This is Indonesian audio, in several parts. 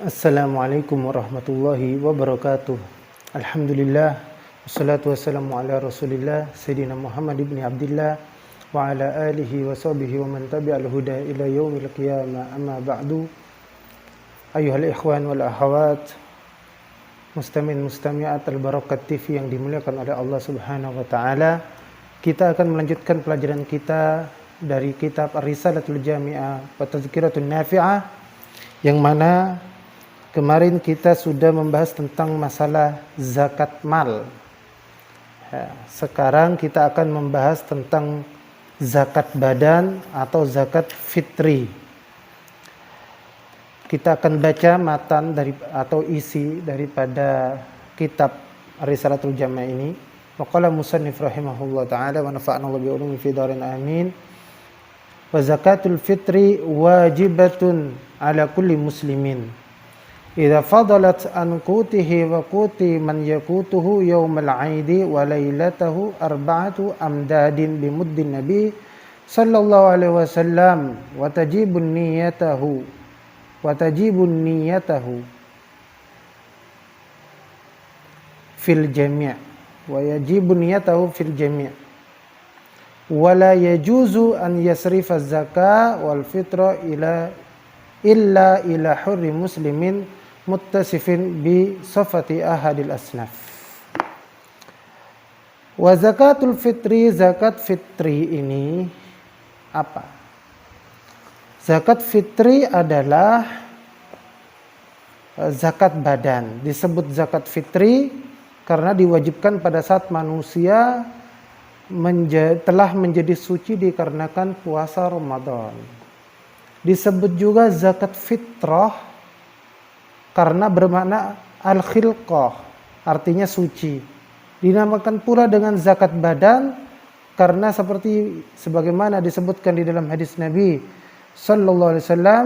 Assalamualaikum warahmatullahi wabarakatuh. Alhamdulillah, wassalatu wassalamu ala rasulillah Sayyidina Muhammad ibn Abdillah wa ala alihi wa sahbihi wa man tabi'al huda ila yaumil qiyamah, amma ba'du. Ayuhal ikhwan wal akhawat, mustamin mustami'at al-barakat TV yang dimuliakan oleh Allah subhanahu wa ta'ala. Kita akan melanjutkan pelajaran kita dari kitab Ar-Risalatul Jami'ah wa Tazkiratun Nafi'ah, yang mana kemarin kita sudah membahas tentang masalah zakat mal. Sekarang kita akan membahas tentang zakat badan atau zakat fitri. Kita akan baca matan atau isi daripada kitab Risalatul Jami'ah ini. Waqala musannif rahimahullah ta'ala wa nafa'ana Allah bi'ulumi fi darin amin. Wa zakatul fitri wajibatun ala kulli muslimin idza fadalat an qutihi wa quti man yaqutuhu yaumal 'aidi wa lailatahu arba'atu amdadin bi muddin nabi sallallahu alaihi wasallam wa tajibun niyatahu fil jami' wa yajibun niyatahu fil jami' wa la yajuzu an yasrifa az-zakah wal fitra illa ila hurri muslimin muttasifin bi safati ahadil asnaf. Wa zakatul fitri, zakat fitri ini apa? Zakat fitri adalah zakat badan. Disebut zakat fitri karena diwajibkan pada saat manusia telah menjadi suci dikarenakan puasa Ramadan. Disebut juga zakat fitrah karena bermakna al-khilqah, artinya suci. Dinamakan pula dengan zakat badan karena sebagaimana disebutkan di dalam hadis Nabi sallallahu alaihi wasallam,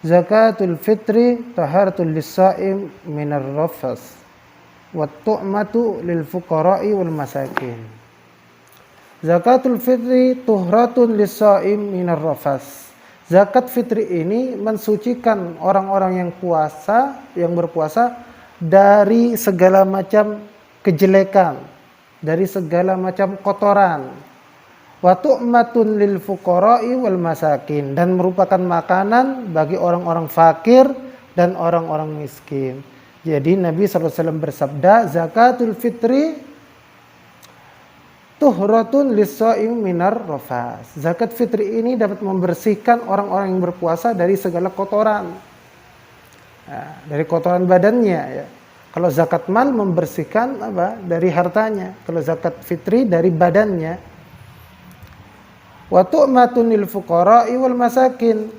zakatul fitri taharatul lis-shaim minar rafas wat tu'matu lil fuqara'i wal masakin. Zakatul fitri tuhratun lis-shaim minar rafas. Zakat fitri ini mensucikan orang-orang yang berpuasa dari segala macam kejelekan, dari segala macam kotoran. Wa tu'matun lil fuqara'i wal masakin, dan merupakan makanan bagi orang-orang fakir dan orang-orang miskin. Jadi Nabi SAW bersabda, zakatul fitri tuhratun lis-shaim minar rafas. Zakat fitri ini dapat membersihkan orang-orang yang berpuasa dari segala kotoran. Dari kotoran badannya ya. Kalau zakat mal membersihkan dari hartanya. Kalau zakat fitri dari badannya. Wa tu'matun lil fuqara'i wal masakin.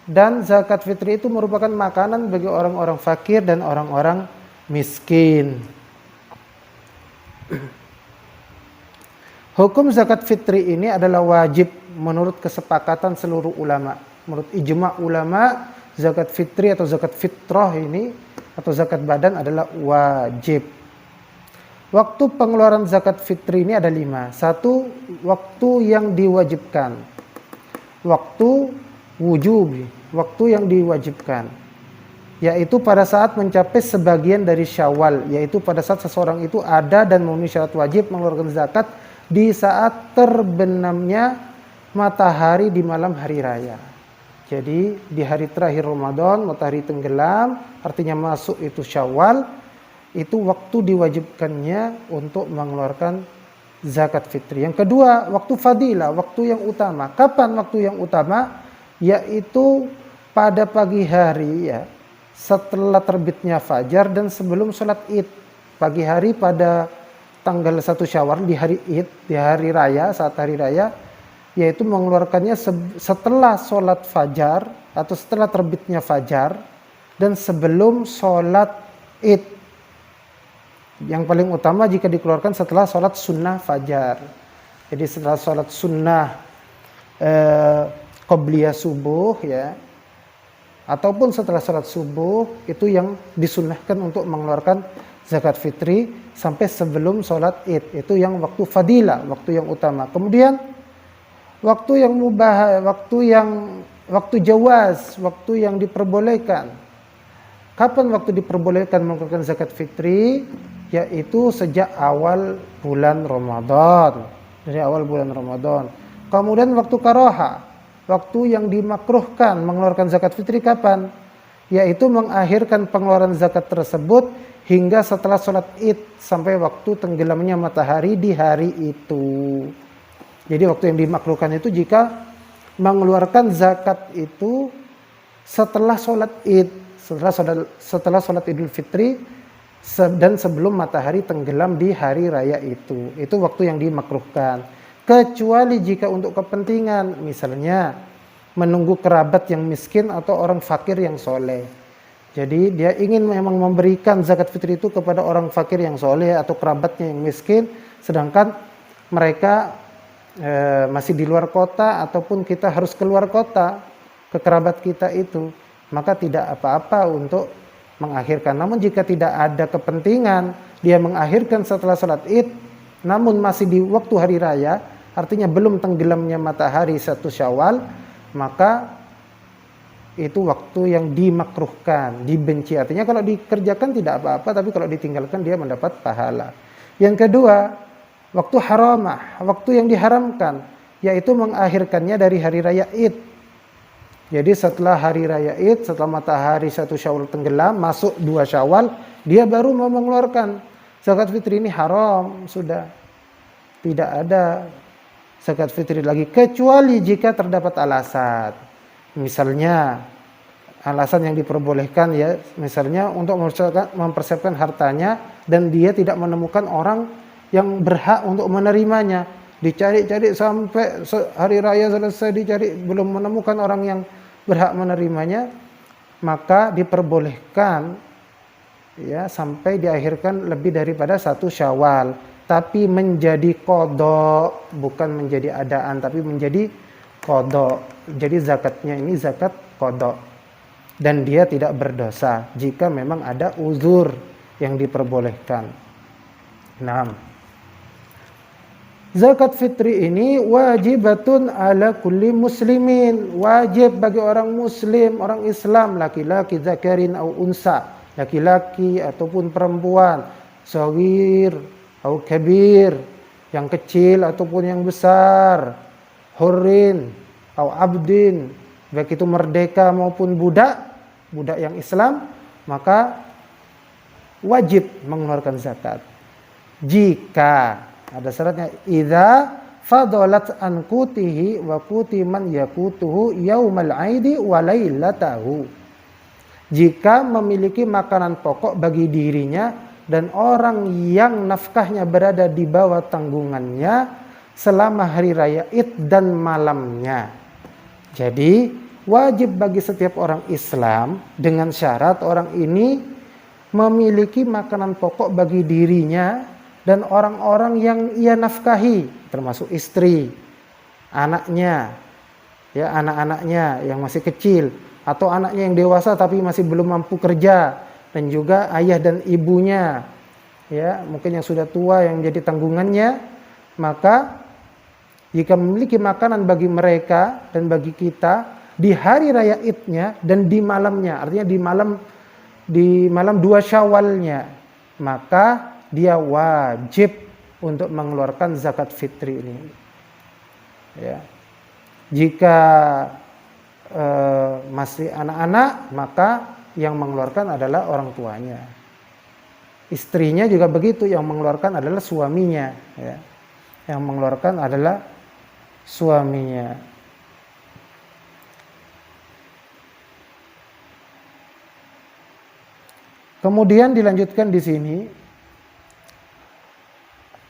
Dan zakat fitri itu merupakan makanan bagi orang-orang fakir dan orang-orang miskin. Hukum zakat fitri ini adalah wajib menurut kesepakatan seluruh ulama. Menurut ijma' ulama, zakat fitri atau zakat fitrah ini atau zakat badan adalah wajib. Waktu pengeluaran zakat fitri ini ada 5. 1, waktu yang diwajibkan. Waktu wujub, waktu yang diwajibkan. Yaitu pada saat mencapai sebagian dari Syawal, yaitu pada saat seseorang itu ada dan memenuhi syarat wajib mengeluarkan zakat di saat terbenamnya matahari di malam hari raya. Jadi di hari terakhir Ramadan, matahari tenggelam, artinya masuk itu Syawal, itu waktu diwajibkannya untuk mengeluarkan zakat fitri. Yang kedua, waktu fadilah, waktu yang utama. Kapan waktu yang utama? Yaitu pada pagi hari ya, setelah terbitnya fajar dan sebelum sholat Id. Pagi hari pada tanggal 1 Syawal di hari Id, di hari raya, saat hari raya, yaitu mengeluarkannya setelah sholat fajar atau setelah terbitnya fajar dan sebelum sholat Id. Yang paling utama jika dikeluarkan setelah sholat sunnah fajar. Jadi setelah sholat sunnah qobliyah subuh ya, ataupun setelah sholat subuh, itu yang disunnahkan untuk mengeluarkan zakat fitri sampai sebelum sholat Id. Itu yang waktu fadilah, waktu yang utama. Kemudian waktu yang mubah, waktu jawaz, waktu yang diperbolehkan. Kapan waktu diperbolehkan mengeluarkan zakat fitri? Yaitu sejak awal bulan Ramadan. Dari awal bulan Ramadan. Kemudian waktu karoha, waktu yang dimakruhkan mengeluarkan zakat fitri kapan? Yaitu mengakhirkan pengeluaran zakat tersebut hingga setelah sholat id sampai waktu tenggelamnya matahari di hari itu. Jadi waktu yang dimakruhkan itu jika mengeluarkan zakat itu setelah sholat id, setelah sholat idul fitri dan sebelum matahari tenggelam di hari raya itu waktu yang dimakruhkan. Kecuali jika untuk kepentingan, misalnya menunggu kerabat yang miskin atau orang fakir yang soleh. Jadi dia ingin memang memberikan zakat fitri itu kepada orang fakir yang soleh atau kerabatnya yang miskin, sedangkan mereka masih di luar kota ataupun kita harus keluar kota ke kerabat kita itu, maka tidak apa-apa untuk mengakhirkan. Namun jika tidak ada kepentingan, dia mengakhirkan setelah sholat id, namun masih di waktu hari raya, artinya belum tenggelamnya matahari 1 Syawal, maka itu waktu yang dimakruhkan, dibenci. Artinya kalau dikerjakan tidak apa-apa, tapi kalau ditinggalkan dia mendapat pahala. Yang kedua, waktu haramah, waktu yang diharamkan, yaitu mengakhirkannya dari hari raya id. Jadi setelah hari raya id, setelah matahari 1 Syawal tenggelam, masuk 2 Syawal, dia baru mau mengeluarkan zakat fitri. Ini haram, sudah tidak ada zakat fitri lagi, kecuali jika terdapat alasan. Misalnya alasan yang diperbolehkan, ya misalnya untuk mempersiapkan hartanya dan dia tidak menemukan orang yang berhak untuk menerimanya. Dicari-cari sampai hari raya selesai, dicari belum menemukan orang yang berhak menerimanya, maka diperbolehkan ya sampai diakhirkan lebih daripada 1 Syawal, tapi menjadi qadha, bukan menjadi adaan, tapi menjadi qadha. Jadi zakatnya ini zakat qadha dan dia tidak berdosa jika memang ada uzur yang diperbolehkan. Nah, zakat fitri ini wajibatun ala kulli muslimin, wajib bagi orang muslim, orang Islam, laki-laki, zakarin au unsa, laki-laki ataupun perempuan, shagir au kabir, yang kecil ataupun yang besar, hurrin au abdin, baik itu merdeka maupun budak yang Islam, maka wajib mengeluarkan zakat. Jika ada syaratnya, idza fadalat an qutihi wa quti man yaqutuhu yaumal aidi wa lailatahu. Jika memiliki makanan pokok bagi dirinya dan orang yang nafkahnya berada di bawah tanggungannya selama hari raya Id dan malamnya. Jadi wajib bagi setiap orang Islam dengan syarat orang ini memiliki makanan pokok bagi dirinya dan orang-orang yang ia nafkahi, termasuk istri, anaknya, ya anak-anaknya yang masih kecil, atau anaknya yang dewasa tapi masih belum mampu kerja, dan juga ayah dan ibunya, ya mungkin yang sudah tua yang menjadi tanggungannya. Maka jika memiliki makanan bagi mereka dan bagi kita di hari raya Idnya dan di malamnya, artinya di malam 2 Syawalnya, maka dia wajib untuk mengeluarkan zakat fitri ini. Ya. Jika masih anak-anak, maka yang mengeluarkan adalah orang tuanya. Istrinya juga begitu, yang mengeluarkan adalah suaminya. Ya. Yang mengeluarkan adalah suaminya. Kemudian dilanjutkan di sini,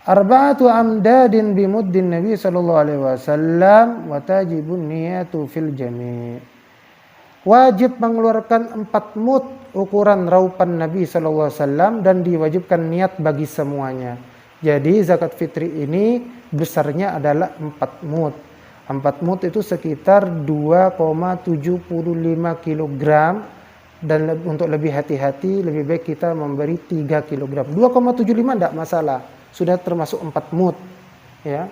arba'atu amdadin bimuddin Nabi sallallahu alaihi wasallam wa tajibun niyatu fil jami'. Wajib mengeluarkan 4 mud ukuran raupan Nabi sallallahu alaihi wasallam dan diwajibkan niat bagi semuanya. Jadi zakat fitri ini besarnya adalah 4 mud. 4 mud itu sekitar 2,75 kg, dan untuk lebih hati-hati lebih baik kita memberi 3 kg. 2,75 tidak masalah, sudah termasuk 4 mud, ya.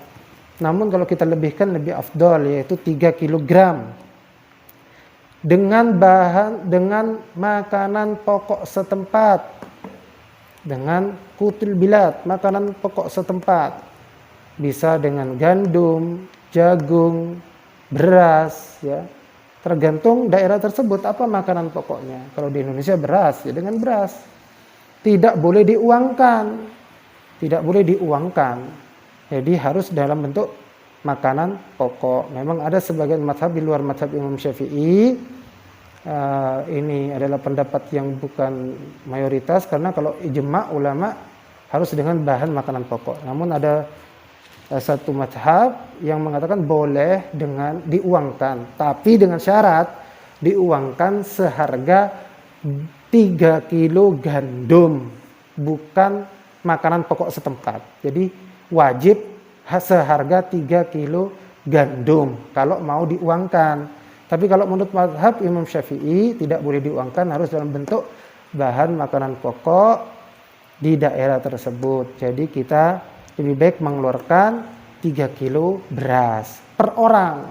Namun kalau kita lebihkan lebih afdal, yaitu 3 kg. dengan makanan pokok setempat, dengan kutul bilad, makanan pokok setempat. Bisa dengan gandum, jagung, beras, ya. Tergantung daerah tersebut apa makanan pokoknya. Kalau di Indonesia beras, ya dengan beras. Tidak boleh diuangkan. Tidak boleh diuangkan. Jadi harus dalam bentuk makanan pokok. Memang ada sebagian mazhab di luar mazhab Imam Syafi'i. Ini adalah pendapat yang bukan mayoritas, karena kalau ijma ulama harus dengan bahan makanan pokok. Namun ada satu mazhab yang mengatakan boleh dengan diuangkan, tapi dengan syarat diuangkan seharga 3 kilo gandum, bukan makanan pokok setempat. Jadi wajib seharga 3 kilo gandum kalau mau diuangkan. Tapi kalau menurut mazhab Imam Syafi'i tidak boleh diuangkan, harus dalam bentuk bahan makanan pokok di daerah tersebut. Jadi kita lebih baik mengeluarkan 3 kilo beras per orang.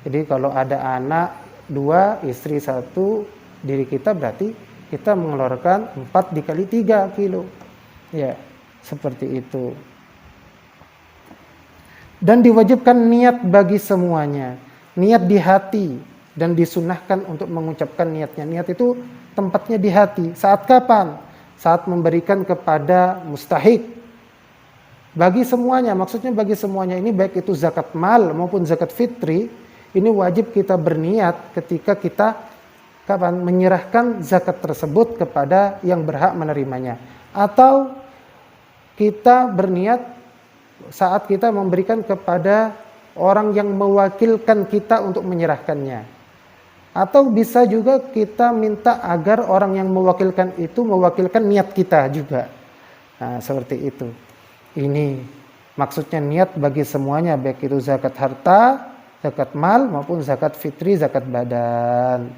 Jadi kalau ada anak 2, istri 1, diri kita, berarti kita mengeluarkan 4 dikali 3 kilo. Ya, seperti itu. Dan diwajibkan niat bagi semuanya. Niat di hati, dan disunahkan untuk mengucapkan niatnya. Niat itu tempatnya di hati. Saat kapan? Saat memberikan kepada mustahik. Bagi semuanya, maksudnya bagi semuanya ini, baik itu zakat mal maupun zakat fitri, ini wajib kita berniat ketika kita kapan menyerahkan zakat tersebut kepada yang berhak menerimanya. Atau kita berniat saat kita memberikan kepada orang yang mewakilkan kita untuk menyerahkannya. Atau bisa juga kita minta agar orang yang mewakilkan itu mewakilkan niat kita juga. Nah, seperti itu. Ini maksudnya niat bagi semuanya, baik itu zakat harta, zakat mal maupun zakat fitri, zakat badan.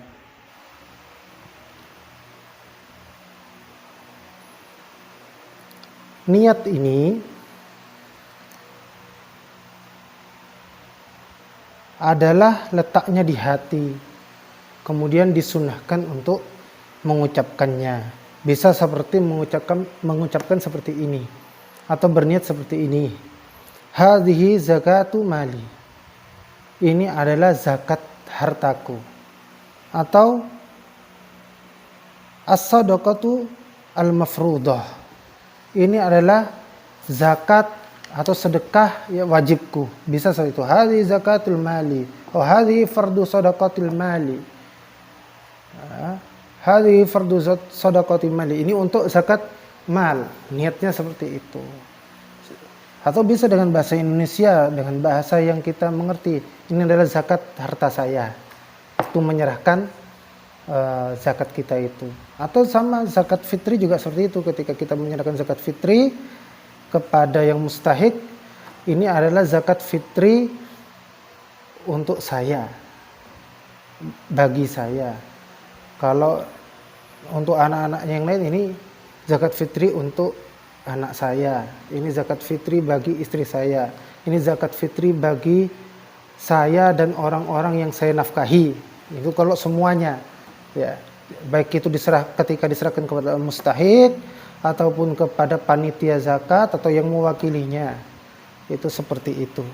Niat ini adalah letaknya di hati, kemudian disunahkan untuk mengucapkannya. Bisa seperti mengucapkan seperti ini, atau berniat seperti ini. Hadhihi zakatu mali. Ini adalah zakat hartaku. Atau as-sadaqatu al-mafruḍah. Ini adalah zakat atau sedekah ya wajibku. Bisa seperti itu. Hadhihi zakatul mali. Oh, hadhihi fardu sadaqatil mali. Hadhihi fardu sadaqatil mali. Ini untuk zakat mal. Niatnya seperti itu. Atau bisa dengan bahasa Indonesia, dengan bahasa yang kita mengerti. Ini adalah zakat harta saya. Waktu menyerahkan zakat kita itu. Atau sama zakat fitri juga seperti itu. Ketika kita menyerahkan zakat fitri kepada yang mustahik, ini adalah zakat fitri untuk saya, bagi saya. Kalau untuk anak-anak yang lain, ini zakat fitri untuk anak saya, ini zakat fitri bagi istri saya, ini zakat fitri bagi saya dan orang-orang yang saya nafkahi. Itu kalau semuanya, ya, baik itu ketika diserahkan kepada mustahik ataupun kepada panitia zakat atau yang mewakilinya, itu seperti itu.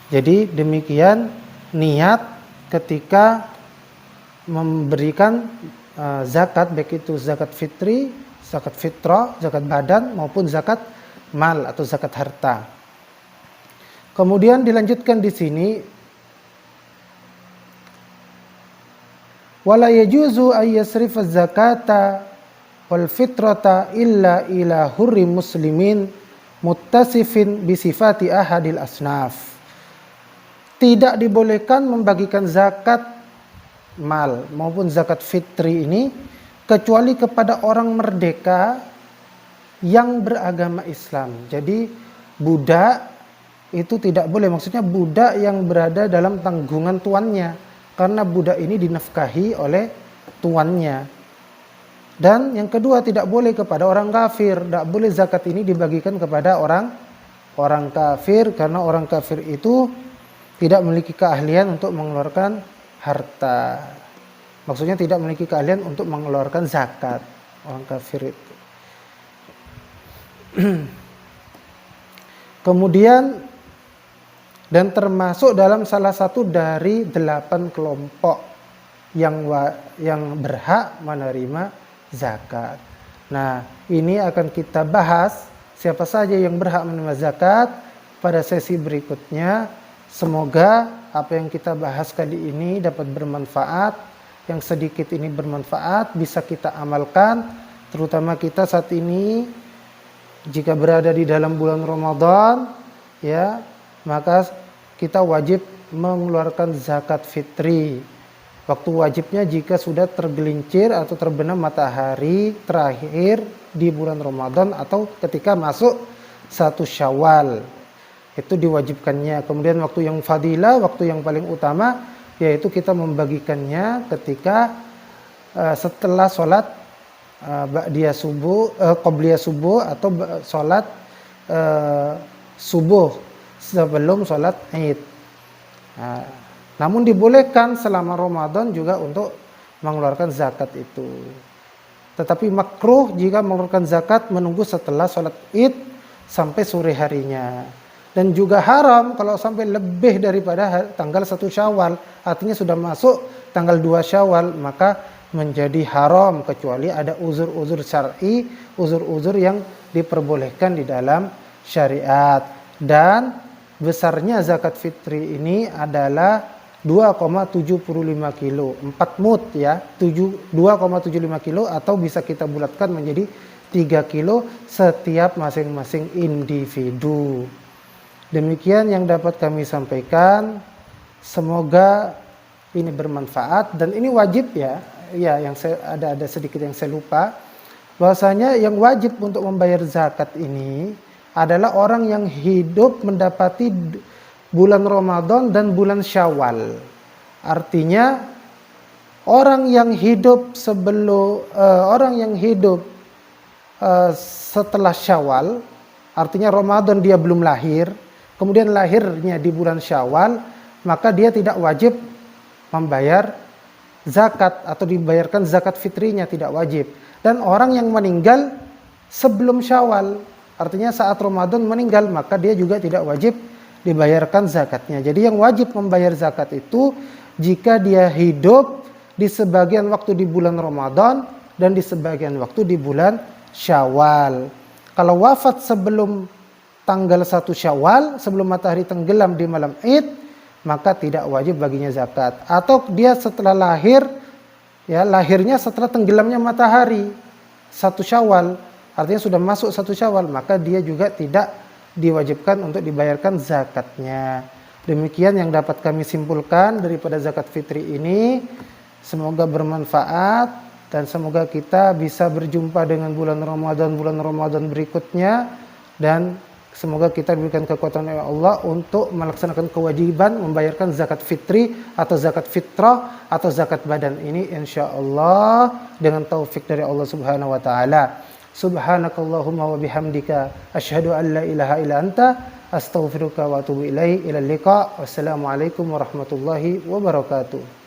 Jadi demikian niat ketika memberikan zakat, baik itu zakat fitri, zakat fitrah, zakat badan maupun zakat mal atau zakat harta. Kemudian dilanjutkan di sini, wala yajuzu ay yasrifa zakata wal fitrata illa ila hurri muslimin muttasifin bi sifati ahadil asnaf. Tidak dibolehkan membagikan zakat mal maupun zakat fitri ini kecuali kepada orang merdeka yang beragama Islam. Jadi budak itu tidak boleh, maksudnya budak yang berada dalam tanggungan tuannya, karena budak ini dinafkahi oleh tuannya. Dan yang kedua, tidak boleh kepada orang kafir, tidak boleh zakat ini dibagikan kepada orang kafir, karena orang kafir itu tidak memiliki keahlian untuk mengeluarkan harta. Maksudnya tidak memiliki keahlian untuk mengeluarkan zakat, orang kafir itu. Kemudian dan termasuk dalam salah satu dari 8 kelompok yang berhak menerima zakat. Nah, ini akan kita bahas siapa saja yang berhak menerima zakat pada sesi berikutnya. Semoga apa yang kita bahas kali ini dapat bermanfaat. Yang sedikit ini bermanfaat bisa kita amalkan, terutama kita saat ini jika berada di dalam bulan Ramadan, ya, maka kita wajib mengeluarkan zakat fitri. Waktu wajibnya jika sudah tergelincir atau terbenam matahari terakhir di bulan Ramadan atau ketika masuk 1 Syawal. Itu diwajibkannya. Kemudian waktu yang fadilah, waktu yang paling utama, yaitu kita membagikannya ketika setelah sholat ba'diyah subuh, qobliyah subuh atau sholat subuh sebelum sholat Id. Nah, namun dibolehkan selama Ramadan juga untuk mengeluarkan zakat itu. Tetapi makruh jika mengeluarkan zakat menunggu setelah sholat Id sampai sore harinya. Dan juga haram kalau sampai lebih daripada tanggal 1 Syawal, artinya sudah masuk tanggal 2 Syawal, maka menjadi haram kecuali ada uzur-uzur syar'i, uzur-uzur yang diperbolehkan di dalam syariat. Dan besarnya zakat fitri ini adalah 2,75 kilo, 4 mud ya, 2,75 kilo atau bisa kita bulatkan menjadi 3 kilo setiap masing-masing individu. Demikian yang dapat kami sampaikan. Semoga ini bermanfaat dan ini wajib ya. Ya, yang ada sedikit yang saya lupa. Bahwasanya yang wajib untuk membayar zakat ini adalah orang yang hidup mendapati bulan Ramadan dan bulan Syawal. Artinya orang yang hidup setelah Syawal, artinya Ramadan dia belum lahir, kemudian lahirnya di bulan Syawal, maka dia tidak wajib membayar zakat atau dibayarkan zakat fitrinya, tidak wajib. Dan orang yang meninggal sebelum Syawal, artinya saat Ramadan meninggal, maka dia juga tidak wajib dibayarkan zakatnya. Jadi yang wajib membayar zakat itu jika dia hidup di sebagian waktu di bulan Ramadan dan di sebagian waktu di bulan Syawal. Kalau wafat sebelum tanggal 1 Syawal, sebelum matahari tenggelam di malam Id, maka tidak wajib baginya zakat. Atau dia setelah lahir, ya lahirnya setelah tenggelamnya matahari 1 Syawal, artinya sudah masuk 1 Syawal, maka dia juga tidak diwajibkan untuk dibayarkan zakatnya. Demikian yang dapat kami simpulkan daripada zakat fitri ini. Semoga bermanfaat dan semoga kita bisa berjumpa dengan bulan Ramadan berikutnya, dan semoga kita diberikan kekuatan oleh Allah untuk melaksanakan kewajiban membayarkan zakat fitri atau zakat fitrah atau zakat badan ini insyaallah dengan taufik dari Allah Subhanahu wa taala. Subhanakallahumma wa bihamdika asyhadu an la ilaha illa anta astaghfiruka wa atubu ilaik. Ila liqa. Wassalamualaikum warahmatullahi wabarakatuh.